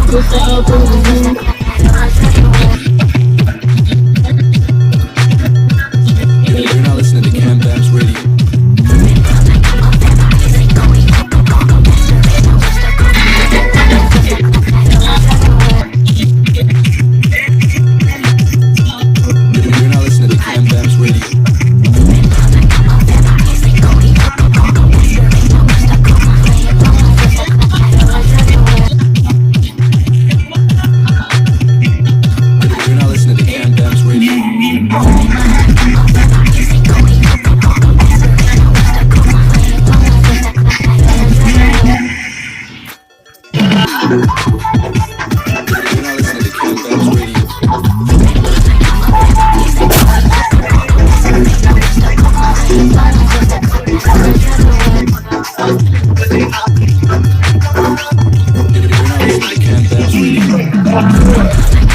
You're not listening to Cam Babs Radio. You're not listening to Cam Babs Radio. You're not listening to Cam Babs Radio. You're not listening to Cam Babs Radio. You're not listening to Cam Babs Radio.